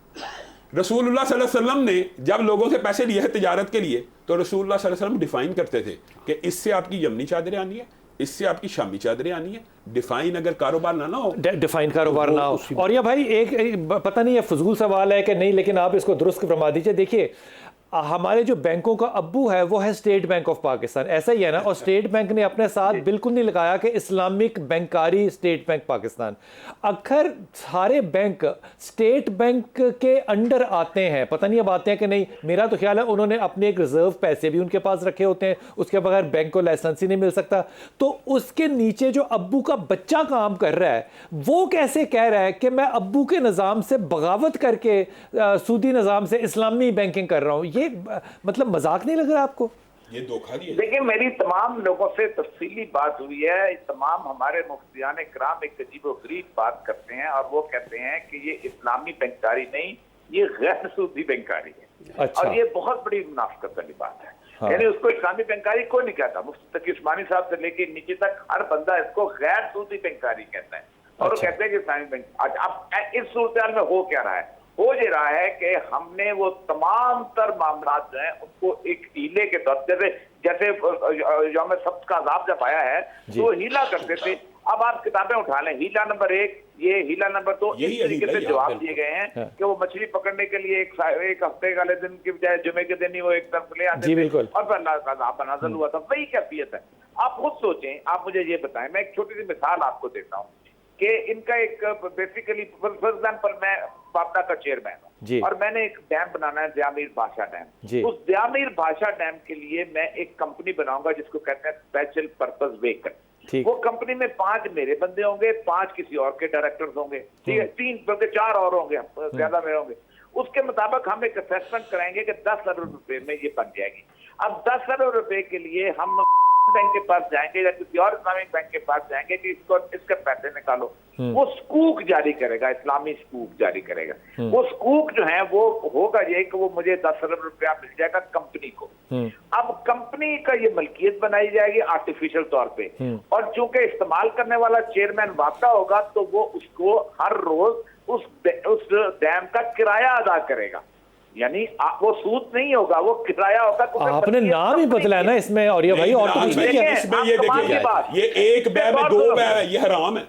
रसूलुल्लाह सल्लल्लाहु अलैहि वसल्लम ने जब लोगों से पैसे लिए हैं तिजारत के लिए, तो रसूलुल्लाह सल्लल्लाहु अलैहि वसल्लम डिफाइन करते थे कि इससे आपकी यमनी चादरें आनी है, इससे आपकी शामी चादरें आनी है। डिफाइन अगर कारोबार ना हो, डिफाइन कारोबार ना हो। और ये भाई एक पता नहीं ये फजूल सवाल है कि नहीं, लेकिन आप इसको दुरुस्त फरमा दीजिए। देखिए, हमारे जो बैंकों का अब्बू है वो है स्टेट बैंक ऑफ पाकिस्तान, ऐसा ही है ना? और स्टेट बैंक ने अपने साथ बिल्कुल नहीं लगाया कि इस्लामिक बैंकारी स्टेट बैंक पाकिस्तान। अक्सर सारे बैंक स्टेट बैंक के अंडर आते हैं, पता नहीं अब आते हैं कि नहीं, मेरा तो ख्याल है उन्होंने अपने एक रिजर्व पैसे भी उनके पास रखे होते हैं, उसके बगैर बैंक को लाइसेंस ही नहीं मिल सकता। तो उसके नीचे जो अब्बू का बच्चा काम कर रहा है, वो कैसे कह रहा है कि मैं अब्बू के निज़ाम से बगावत करके सूदी निज़ाम से इस्लामी बैंकिंग कर रहा हूँ? ये मतलब मजाक नहीं लग रहा आपको? ये धोखा दिया। देखिए, मेरी तमाम लोगों से तफसीली बात हुई है, तमाम हमारे मुफ्तियान इकराम एक अजीबोगरीब बात करते हैं और वो कहते हैं कि ये इस्लामी बैंकारी नहीं, ये गैर सूदी बैंकारी है। अच्छा। और ये बहुत बड़ी मुनाफिकत वाली बात है। हाँ। यानी उसको इस्लामी बैंकारी कोई नहीं कहता, मुफ्ती तकी उस्मानी साहब से लेके नीचे तक हर बंदा इसको गैर सूदी बैंकारी कहता है। और वो कहते हैं कि इस्लामी बैंक। अब इस सूरत में हो क्या रहा है? हो ये रहा है कि हमने वो तमाम तर मामला जो है उनको एक हीले के तौर, जैसे यौम सब्त का अज़ाब जब आया है तो वो हीला करते थे। अब आप किताबें उठा लें, हीला नंबर 1, ये हीला नंबर 2, इस तरीके से जवाब दिए गए हैं कि वो मछली पकड़ने के लिए एक हफ्ते वाले दिन की बजाय जुमे के दिन ही वो एक तरफ ले आते थे और फिर अल्लाह का अज़ाब नाज़िल हुआ था। वही कैफियत है। आप खुद सोचें, आप मुझे ये बताएं, मैं एक छोटी सी मिसाल आपको देता हूँ कि इनका एक बेसिकली फॉर एग्जाम्पल, मैं पापड़ा का चेयरमैन जी। हूँ और मैंने एक डैम बनाना है, दयामीर भाषा जी। डैम। उस दयामीर भाषा डैम के लिए मैं एक कंपनी बनाऊंगा जिसको कहते हैं स्पेशल पर्पस व्हीकल। ठीक। वो कंपनी में 5 मेरे बंदे होंगे, 5 किसी और के डायरेक्टर्स होंगे, ठीक है, 3 बल्कि 4 और होंगे, ज्यादा मेरे होंगे। उसके मुताबिक हम एक असेसमेंट कराएंगे कि 10 अरब रुपए में ये बन जाएगी। अब 10 अरब रुपए के लिए हम बैंक के पास जाएंगे या किसी और इस्लामिक बैंक के पास जाएंगे कि इसको इसके पैसे निकालो, वो स्कूक जारी करेगा, इस्लामी स्कूक जारी करेगा। वो स्कूक जो है वो होगा ये कि वो मुझे 10 अरब रुपया मिल जाएगा कंपनी को। अब कंपनी का ये मलकियत बनाई जाएगी आर्टिफिशियल तौर पे, और चूंकि इस्तेमाल करने वाला चेयरमैन वापदा होगा तो वो उसको हर रोज उस डैम का किराया अदा करेगा, यानी वो सूद नहीं होगा, वो किराया होगा। आपने नाम ही बदला ना इसमें, और ये भाई और कुछ नहीं है इसमें। ये देखिए, ये एक बै में 2 बै है, ये हराम है।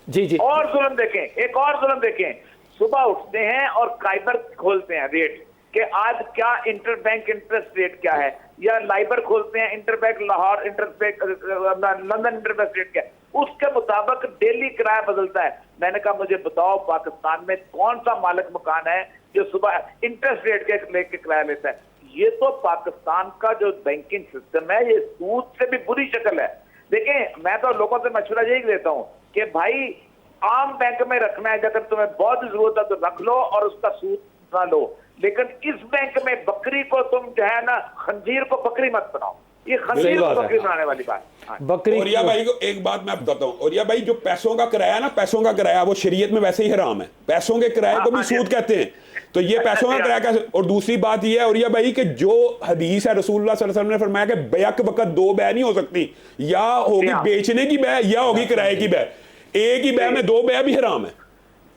जी जी। और जुल्म देखें, एक और जुल्म देखें, सुबह उठते हैं और काइबर खोलते हैं रेट कि आज क्या इंटरबैंक इंटरेस्ट रेट क्या है, या लाइबर खोलते हैं interbank Lahore interbank London interbank rate क्या है, उसके मुताबिक डेली किराया बदलता है। मैंने कहा मुझे बताओ पाकिस्तान में कौन सा मालिक मकान है जो सुबह इंटरेस्ट रेट के लेके किराया लेता है? ये तो पाकिस्तान का जो बैंकिंग सिस्टम है ये सूद से भी बुरी शक्ल है। देखें, मैं तो लोगों से मशवरा यही देता हूं कि भाई आम बैंक में रखना है, अगर तुम्हें बहुत जरूरत है तो रख लो और उसका सूद ना लो, लेकिन इस बैंक में बकरी को तुम जो है ना, खंजीर को बकरी मत बनाओ। ये खंजीर को बकरी बनाने वाली बात। बकरी। और भाई को एक बात मैं बताता हूँ, और भाई जो पैसों का किराया ना, पैसों का किराया वो शरीयत में वैसे ही हराम है। पैसों के किराए को भी सूद कहते हैं, तो ये पैसों का किराया कैसे? और दूसरी बात ये है और भाई कि जो हदीस है रसूलुल्लाह सल्लल्लाहु अलैहि वसल्लम ने फरमाया कि बैक वक्त 2 बै नहीं हो सकती, या होगी बेचने की बै या होगी किराए की बै। एक ही बै में 2 बै भी हराम है।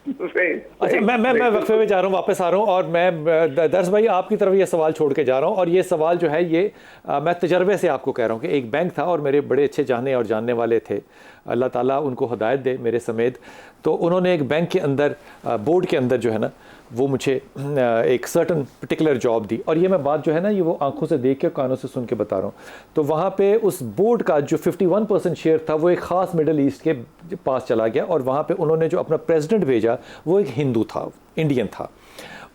अच्छा, मैं वक्फे में जा रहा हूँ, वापस आ रहा हूँ, और मैं दर्श भाई आपकी तरफ ये सवाल छोड़ के जा रहा हूँ, और ये सवाल जो है ये मैं तजर्बे से आपको कह रहा हूँ कि एक बैंक था और मेरे बड़े अच्छे जाने और जानने वाले थे, अल्लाह ताला उनको हिदायत दे मेरे समेत। तो उन्होंने एक बैंक के अंदर बोर्ड के अंदर जो है ना वो मुझे एक सर्टन पर्टिकुलर जॉब दी, और ये मैं बात जो है ना ये वो आंखों से देख के कानों से सुन के बता रहा हूँ। तो वहाँ पे उस बोर्ड का जो 51% शेयर था वो एक ख़ास मिडल ईस्ट के पास चला गया, और वहाँ पे उन्होंने जो अपना प्रेसिडेंट भेजा वो एक हिंदू था, इंडियन था।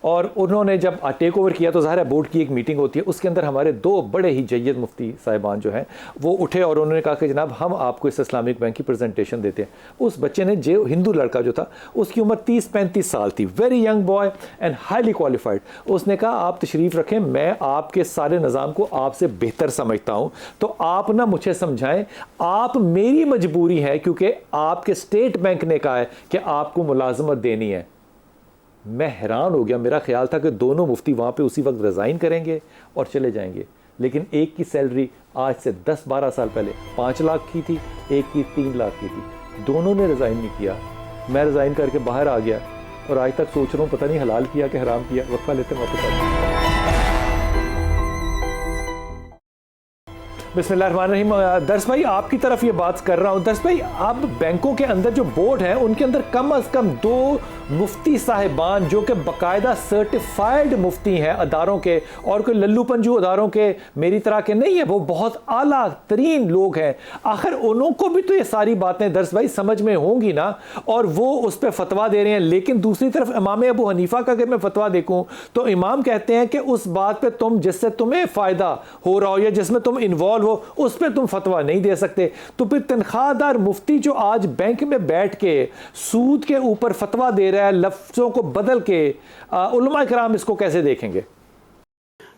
और उन्होंने जब टेक ओवर किया तो ज़ाहिर है बोर्ड की एक मीटिंग होती है, उसके अंदर हमारे 2 बड़े ही जय्यद मुफ्ती साहिबान जो हैं वो उठे और उन्होंने कहा कि जनाब हम आपको इस इस्लामिक बैंक की प्रेजेंटेशन देते हैं। उस बच्चे ने, जो हिंदू लड़का जो था उसकी उम्र 30-35 साल थी, very young boy and highly qualified, उसने कहा आप तशरीफ़ रखें, मैं आपके सारे निज़ाम को आपसे बेहतर समझता हूँ, तो आप ना मुझे समझाएं, आप मेरी मजबूरी है क्योंकि आपके स्टेट बैंक ने कहा है कि आपको मुलाजमत देनी है। मैं हैरान हो गया, मेरा ख्याल था कि दोनों मुफ्ती वहाँ पे उसी वक्त रिज़ाइन करेंगे और चले जाएंगे, लेकिन एक की सैलरी आज से 10-12 साल पहले 5 लाख की थी, एक की 3 लाख की थी, दोनों ने रिज़ाइन नहीं किया। मैं रिज़ाइन करके बाहर आ गया और आज तक सोच रहा हूँ पता नहीं हलाल किया कि हराम किया। वक्फा लेते वापस आ गए। बिस्मिल्लाहिर्रहमानिर्रहीम। दर्श भाई आपकी तरफ ये बात कर रहा हूँ। दर्श भाई, आप बैंकों के अंदर जो बोर्ड है उनके अंदर कम अज़ कम 2 मुफ्ती साहिबान जो कि बाकायदा सर्टिफाइड मुफ्ती हैं अदारों के, और कोई लल्लू पंजू अदारों के मेरी तरह के नहीं है, वो बहुत आला तरीन लोग हैं। आखिर उनको भी तो ये सारी बातें दर्श भाई समझ में होंगी ना, और वो उस पर फतवा दे रहे हैं। लेकिन दूसरी तरफ इमाम अबू हनीफा का अगर मैं फतवा देखूँ तो इमाम कहते हैं कि उस बात पर तुम जिससे तुम्हें फ़ायदा हो रहा हो या जिसमें तुम इन्वॉल्व हो उस पर तुम फतवा नहीं दे सकते। तो फिर तनख्वाहदार मुफ्ती जो आज बैंक में बैठ के सूद के ऊपर फतवा दे रहा है लफ्ज़ों को बदल के, उलमा किराम इसको कैसे देखेंगे?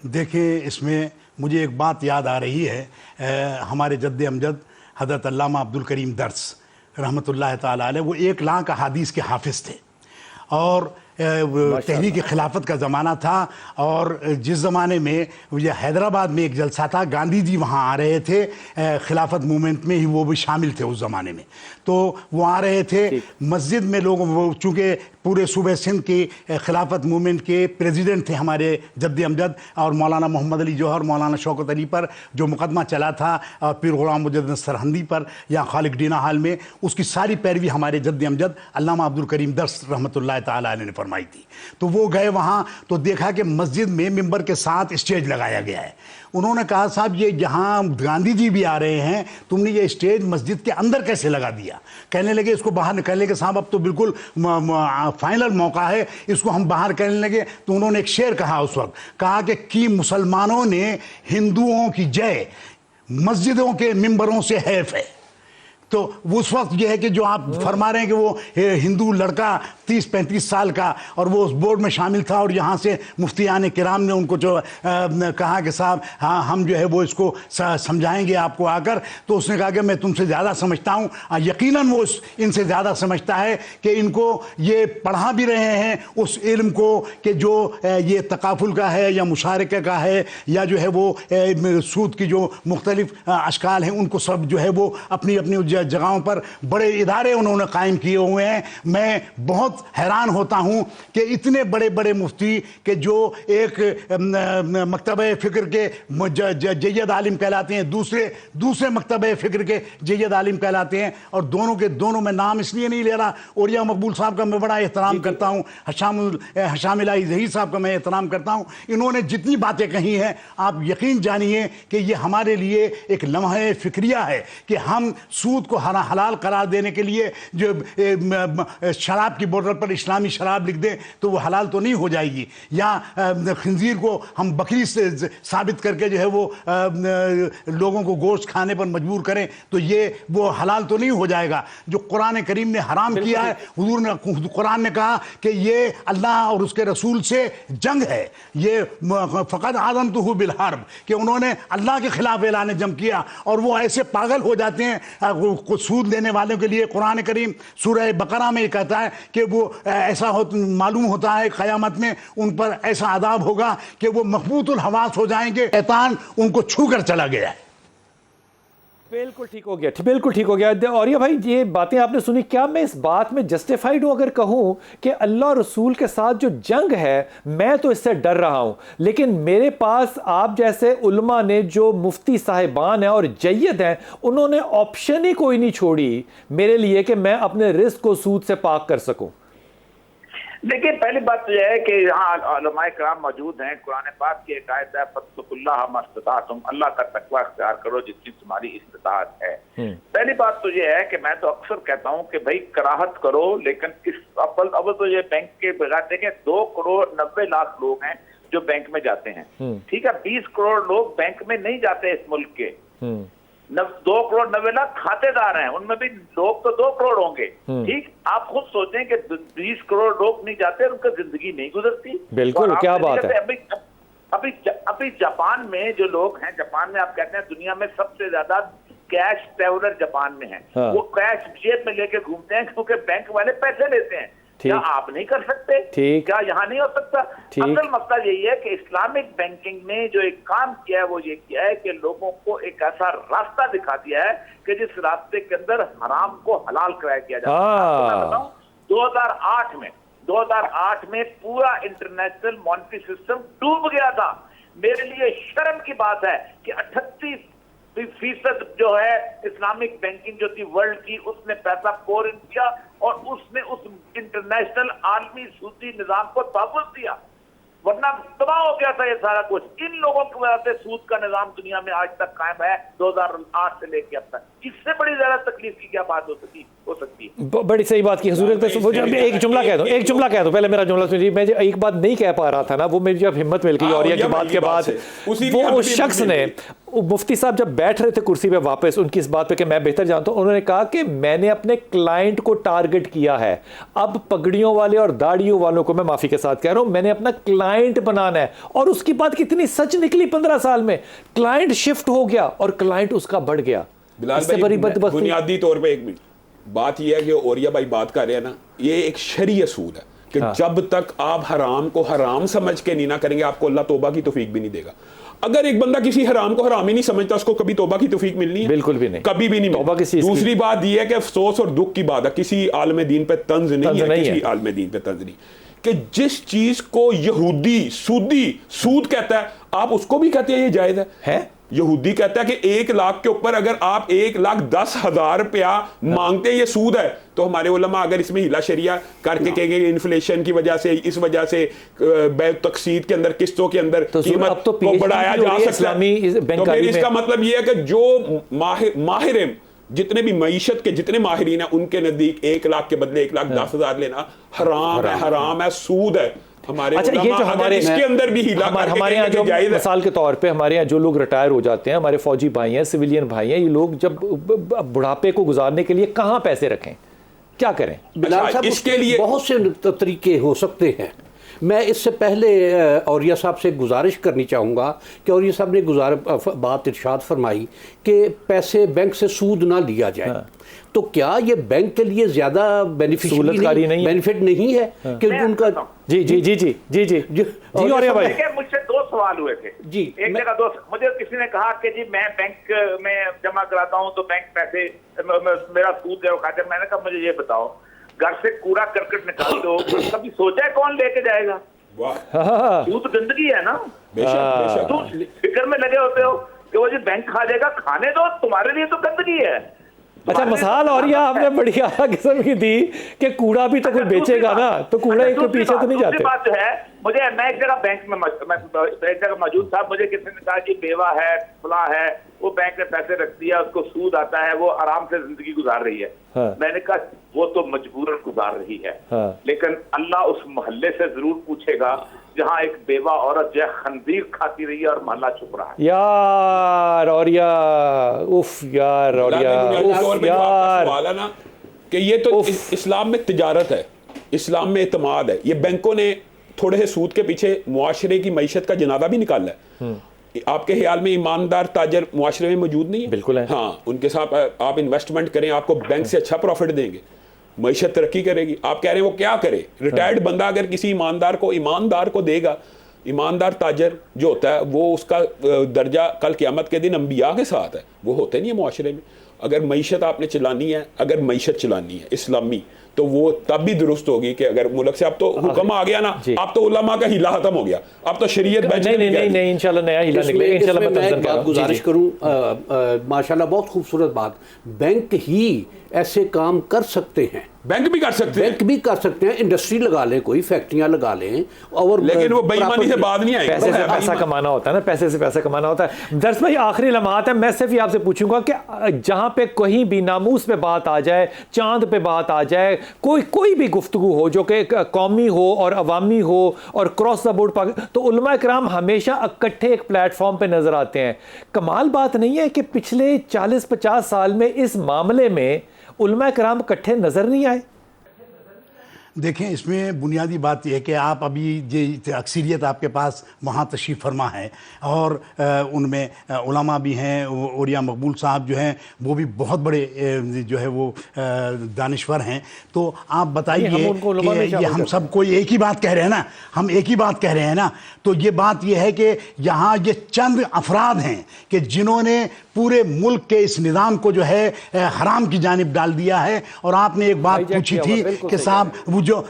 देखिए, इसमें मुझे एक बात याद आ रही है। हमारे जद्द अमजद हज़रत अल्लामा अब्दुल करीम दर्स रहमतुल्लाह ताला अलैह, वो 1 लाख हदीस के हाफिज़ थे, और तहरीक खिलाफत का ज़माना था, और जिस ज़माने में ये हैदराबाद में एक जलसा था, गांधी जी वहाँ आ रहे थे, खिलाफत मूवमेंट में ही वो भी शामिल थे उस ज़माने में, तो वो आ रहे थे मस्जिद में लोग, वो चूँकि पूरे सूबे सिंध की खिलाफत मूवमेंट के प्रेसिडेंट थे हमारे जद्द अमजद, और मौलाना मोहम्मद अली जौहर, मौलाना शौकत अली पर जो मुकदमा चला था पीर ग़ुलाम मुजद्दिद सरहंदी पर या खालिक डीना हाल में, उसकी सारी पैरवी हमारे जद्द अमजद अल्लामा अब्दुल करीम दर्स रहमतुल्लाह ताला अलैह ने फरमाई। फरमाई थी। तो वो गए वहाँ तो देखा कि मस्जिद में मिंबर के साथ स्टेज लगाया गया है। उन्होंने कहा साहब ये यहाँ गांधी जी भी आ रहे हैं, तुमने ये स्टेज मस्जिद के अंदर कैसे लगा दिया? कहने लगे इसको बाहर निकलने के साहब अब तो बिल्कुल फाइनल मौका है, इसको हम बाहर करने लगे। तो उन्होंने एक शेर कहा उस वक्त, कहा कि मुसलमानों ने हिंदुओं की जय मस्जिदों के मिंबरों से हैफ है। तो उस वक्त ये है कि जो आप फरमा रहे हैं कि वो हिंदू लड़का 30-35 साल का और वो उस बोर्ड में शामिल था और यहाँ से मुफ्तियान किराम ने उनको जो कहा कि साहब हाँ हम जो है वो इसको समझाएंगे आपको आकर, तो उसने कहा कि मैं तुमसे ज़्यादा समझता हूँ। यकीनन वो इनसे ज़्यादा समझता है कि इनको ये पढ़ा भी रहे हैं उस इल्म को कि जो ये तकाफुल का है या मुशारके का है या जो है वो सूद की जो मुख्तलिफ अशकाल हैं उनको सब जो है वो अपनी अपनी जगहों पर बड़े इदारे उन्होंने कायम किए हुए हैं। मैं बहुत हैरान होता हूं कि इतने बड़े बड़े मुफ्ती के जो एक मकतबे फ़िक्र के जय्यद आलिम कहलाते हैं, दूसरे मकतबे फ़िक्र के जय्यद आलिम कहलाते हैं, और दोनों के दोनों में नाम इसलिए नहीं ले रहा, ओरिया मकबूल साहब का मैं बड़ा एहतराम करता हूँ, हशाम इलाही ज़हीर साहब का मैं एहतराम करता हूँ। इन्होंने जितनी बातें कही हैं आप यकीन जानिए कि ये हमारे लिए एक लम्हा फ़िक्रिया है कि हम सूद को हलाल करार देने के लिए जो शराब की बोतल पर इस्लामी शराब लिख दें तो वो हलाल तो नहीं हो जाएगी, या खंजीर को हम बकरी से साबित करके जो है वो लोगों को गोश्त खाने पर मजबूर करें तो ये वो हलाल तो नहीं हो जाएगा। जो कुरान करीम ने हराम किया है, हुजूर ने कुरान ने कहा कि ये अल्लाह और उसके रसूल से जंग है, ये फ़क़द आज़मतुहु बिल हर्ब, कि उन्होंने अल्लाह के खिलाफ ऐलान जंग किया। और वो ऐसे पागल हो जाते हैं कुछ सूद लेने वालों के लिए। कुरान करीम सूरह बकरा में कहता है कि वो ऐसा मालूम होता है क़यामत में उन पर ऐसा अदाब होगा कि वो मखबूतुल हवास हो जाएंगे, शैतान उनको छू कर चला गया है। बिल्कुल ठीक हो गया, बिल्कुल ठीक हो गया। और ये भाई ये बातें आपने सुनी, क्या मैं इस बात में जस्टिफाइड हूं अगर कहूं कि अल्लाह रसूल के साथ जो जंग है मैं तो इससे डर रहा हूं, लेकिन मेरे पास आप जैसे उलमा ने जो मुफ्ती साहिबान हैं और जय्यद हैं उन्होंने ऑप्शन ही कोई नहीं छोड़ी मेरे लिए कि मैं अपने रिस्क को सूद से पाक कर सकूं। देखिए पहली बात तो यह है कि यहाँ उलमाए किराम मौजूद हैं। कुरान पाक की एक आयत है फत्तकुल्लाह मस्तताअतुम, अल्लाह का तकवा इख्तियार करो जितनी तुम्हारी इस्तिताअत है। पहली बात तो यह है कि मैं तो अक्सर कहता हूँ कि भाई कराहत करो, लेकिन इस अव्वल तो ये बैंक के बगैर देखें 2,90,00,000 लोग हैं जो बैंक में जाते हैं, ठीक है। 20 करोड़ लोग बैंक में नहीं जाते इस मुल्क के, 2,90,00,000 खातेदार हैं, उनमें भी लोग तो 2 करोड़ होंगे, ठीक। आप खुद सोचें कि 20 करोड़ लोग नहीं जाते, उनकी जिंदगी नहीं गुजरती। बिल्कुल, क्या बात है। अभी जापान में जो लोग हैं, जापान में आप कहते हैं दुनिया में सबसे ज्यादा कैश ट्रैवलर जापान में है। वो कैश जेब में लेके घूमते हैं क्योंकि बैंक वाले पैसे लेते हैं। क्या आप नहीं कर सकते? क्या यहाँ नहीं हो सकता? असल मसला यही है कि इस्लामिक बैंकिंग ने जो एक काम किया है वो ये किया है कि लोगों को एक ऐसा रास्ता दिखा दिया है कि जिस रास्ते के अंदर हराम को हलाल कराया किया जाता है। 2008 में पूरा इंटरनेशनल मॉनेटरी सिस्टम डूब गया था। मेरे लिए शर्म की बात है कि 38% जो है इस्लामिक बैंकिंग जो थी वर्ल्ड की, उसने पैसा पोर इन किया और उसने उस इंटरनेशनल आलमी सूदी निजाम को तहफ़्फ़ुज़ दिया, वरना तबाह हो गया था ये सारा कुछ। इन लोगों की वजह से सूद का निजाम दुनिया में आज तक कायम है, 2008 से लेकर अब तक। इससे बड़ी ज्यादा तकलीफ की क्या बात हो सकती है? बड़ी सही बात की हुजूर। एक जुमला कह दो पहले मेरा जुमला सुनिए। मैं एक बात नहीं कह पा रहा था ना, वो मेरी जब हिम्मत मिल गई और ये बात के बाद वो उस शख्स ने, मुफ्ती साहब जब बैठ रहे थे कुर्सी पे वापस उनकी इस बात पे कि मैं बेहतर जानता हूं, उन्होंने कहा कि मैंने अपने क्लाइंट को टारगेट किया है। अब पगड़ियों वाले और दाढ़ियों वालों को मैं माफी के साथ कह रहा हूं, मैंने अपना क्लाइंट बनाना है। और उसकी बात कितनी सच निकली, 15 साल में क्लाइंट शिफ्ट हो गया और क्लाइंट उसका बढ़ गया। इससे बड़ी बुनियादी तौर पे एक बात यह है कि ओरिया भाई बात कर रहे हैं ना, ये एक शरई असूल है कि जब तक आप हराम को हराम समझ के नहीं ना करेंगे आपको अल्लाह तौबा की तौफीक भी नहीं देगा। अगर एक बंदा किसी हराम को हराम ही नहीं समझता उसको कभी तौबा की तौफीक मिलनी है? बिल्कुल भी नहीं, कभी भी नहीं। तौबा किसी दूसरी बात यह है कि अफसोस और दुख की बात है, किसी आलम दीन पे तंज नहीं है, किसी आलम दीन पे तंज नहीं कि जिस चीज को यहूदी सूद कहता है आप उसको भी कहते हैं ये जायज है? यहूदी कहता है कि 1 लाख के ऊपर अगर आप 1,10,000 रुपया मांगते हैं ये सूद है, तो हमारे उलमा अगर इसमें हिला शरिया करके कहेंगे इन्फ्लेशन की वजह से, इस वजह से तकसीद के अंदर, किस्तों के अंदर कीमत को बढ़ाया जा सकता है, तो फिर इसका मतलब ये है कि जो माहिर जितने भी मईशत के जितने माहिरीन हैं उनके नजदीक 1 लाख के बदले 1,10,000 लेना हराम है, सूद है। हमारे अच्छा, ये जो हमारे इसके अंदर भी हिला हमारे यहाँ जो मिसाल के तौर पे हमारे यहाँ जो लोग रिटायर हो जाते हैं, हमारे फौजी भाई हैं, सिविलियन भाई हैं, ये लोग जब बुढ़ापे को गुजारने के लिए कहाँ पैसे रखें, क्या करें? बिलाल साहब, इसके लिए बहुत से तरीके हो सकते हैं। मैं इससे पहले औरिया साहब से गुजारिश करनी चाहूँगा कि औरिया साहब ने बात इरशाद फरमाई कि पैसे बैंक से सूद ना लिया जाए। हाँ। तो क्या ये बैंक के लिए ज्यादा बेनिफिट नहीं है कि उनका जी औरिया भाई, मुझसे 2 सवाल हुए थे जी। एक जगह 2 मुझे किसी ने कहा कि जी मैं बैंक में जमा कराता हूँ तो बैंक पैसे मेरा सूद है वो खाते। मैंने कहा मुझे ये बताओ, घर से कूड़ा करकट निकाल दो, कभी सोचा है कौन लेके जाएगा? सूद गंदगी है ना, तुम फिक्र में लगे होते हो कि वो जी बैंक खा जाएगा, खाने दो, तुम्हारे लिए तो गंदगी है। अच्छा, मिसाल और यह आपने बढ़िया किस्म की दी कि कूड़ा भी तो कोई बेचेगा ना, तो कूड़ा के पीछे तो नहीं जाते। बात जो है, मुझे मैं एक जगह बैंक में एक जगह मौजूद था, मुझे किसी ने कहा कि बेवा है, फला है, वो बैंक में पैसे रख दिया, उसको सूद आता है, वो आराम से जिंदगी गुजार रही है। हाँ। मैंने कहा वो तो मजबूरन गुजार रही है। हाँ। लेकिन अल्लाह उस मोहल्ले से जरूर पूछेगा जहाँ एक बेवा औरत जो है खंजीर खाती रही है और मोहल्ला छुप रहा है। यार और यार ना कि ये तो इस्लाम में तिजारत है, इस्लाम में एतमाद है। ये बैंकों ने थोड़े से सूद के पीछे मुआशरे की मईशत का जनाजा भी निकाला है। आपके ख्याल में ईमानदार ताजर मुआशरे में मौजूद नहीं है? बिल्कुल है। हाँ, उनके साथ आप इन्वेस्टमेंट करें, आपको बैंक से अच्छा प्रॉफिट देंगे, मईशत तरक्की करेगी। आप कह रहे हैं वो क्या करे? रिटायर्ड बंदा अगर किसी ईमानदार को देगा, ईमानदार ताजर जो होता है वो उसका दर्जा कल क़यामत के दिन अंबिया के साथ है, वो होते नहीं है मुआशरे में। अगर मईशत आपने चलानी है, अगर मईशत चलानी है इस्लामी, तो वो तब भी दुरुस्त होगी कि अगर मुल्क से अब तो हुक्म आ गया ना, अब तो उलमा का हिला खत्म हो गया, अब तो शरीयत नहीं इंशाल्लाह नया हिला निकलेगा इंशाल्लाह। मैं एक बात गुजारिश करूं, माशाल्लाह बहुत खूबसूरत बात, बैंक ही ऐसे काम कर सकते हैं, बैंक भी कर सकते हैं, इंडस्ट्री लगा लें, कोई फैक्ट्रियां लगा लें, और लेकिन वो बेईमानी से बात नहीं आएगी। पैसे से पैसा कमाना होता है ना, पैसे से पैसा कमाना होता है। दर्स भाई आखिरी लम्हात है, मैं सिर्फ आपसे पूछूंगा कि जहां पे कहीं भी नामूस पे बात आ जाए, चांद पे बात आ जाए, कोई भी गुफ्तगू हो जो कि कौमी हो और अवामी हो और क्रॉस द बोर्ड, तो उलमा कराम हमेशा इकट्ठे एक प्लेटफॉर्म पे नजर आते हैं। कमाल बात नहीं है कि पिछले 40-50 साल में इस मामले में उलमा कराम इकट्ठे नजर नहीं आए? देखें, इसमें बुनियादी बात यह है कि आप अभी जो अक्सरियत आपके पास वहाँ तशरीफ़ फरमा है और उनमें उलमा भी हैं, औरिया मकबूल साहब जो हैं वो भी बहुत बड़े जो है वो दानिश्वर हैं। तो आप बताइए कि ये हम सब कोई एक ही बात कह रहे हैं ना, हम एक ही बात कह रहे हैं ना। तो ये बात ये है कि यहाँ ये चंद अफराद हैं कि जिन्होंने पूरे मुल्क के इस निज़ाम को जो है हराम की जानिब डाल दिया है। और आपने एक बात पूछी थी कि साहब वो जो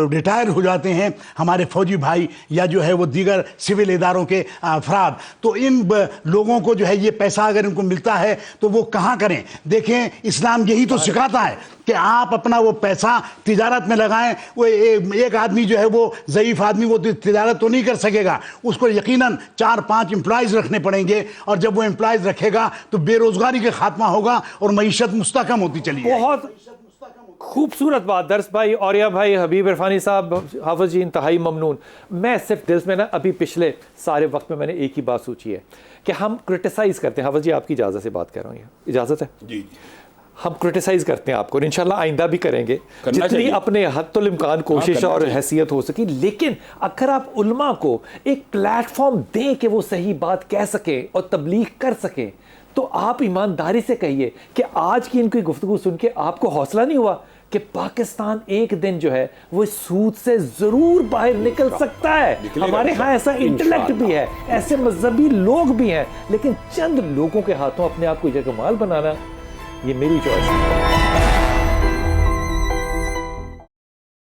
रिटायर हो जाते हैं हमारे फौजी भाई या जो है वो दीगर सिविल इदारों के अफराद, तो इन लोगों को जो है ये पैसा अगर इनको मिलता है तो वो कहाँ करें? देखें, इस्लाम यही तो सिखाता है कि आप अपना वो पैसा तिजारत में लगाएं। वो एक आदमी जो है वो ज़ईफ़ आदमी वो तिजारत तो नहीं कर सकेगा, उसको यकीनन 4-5 एम्प्लॉयज़ रखने पड़ेंगे, और जब वो एम्प्लॉयज़ रखेगा तो बेरोज़गारी का खात्मा होगा और मईशत मुस्तकम होती चली जाएगी। बहुत खूबसूरत बात दर्स भाई, औरिया भाई, हबीब इरफानी साहब, हाफिज़ जी इंतहाई ममनून। मैं सिर्फ दिल में ना अभी पिछले सारे वक्त में मैंने एक ही बात सोची है कि हम क्रिटिसाइज़ करते हैं। हाफिज़ जी आपकी इजाज़त से बात कर रहा हूँ, इजाज़त है जी। हम क्रिटिसाइज़ करते हैं आपको, इंशाल्लाह आइंदा भी करेंगे जितनी अपने हद इम्कान कोशिश और हैसियत हो सकी। लेकिन अगर आप उलमा को एक प्लेटफॉर्म दें कि वो सही बात कह सके और तबलीग कर सके, तो आप ईमानदारी से कहिए कि आज की इनकी गुफ्तगू सुन के आपको हौसला नहीं हुआ कि पाकिस्तान एक दिन जो है वो सूद से जरूर बाहर निकल सकता है। हमारे यहाँ ऐसा इंटेलेक्ट भी है, ऐसे मजहबी लोग भी हैं, लेकिन चंद लोगों के हाथों अपने आप को जगमाल बनाना, ये मेरी चॉइस है।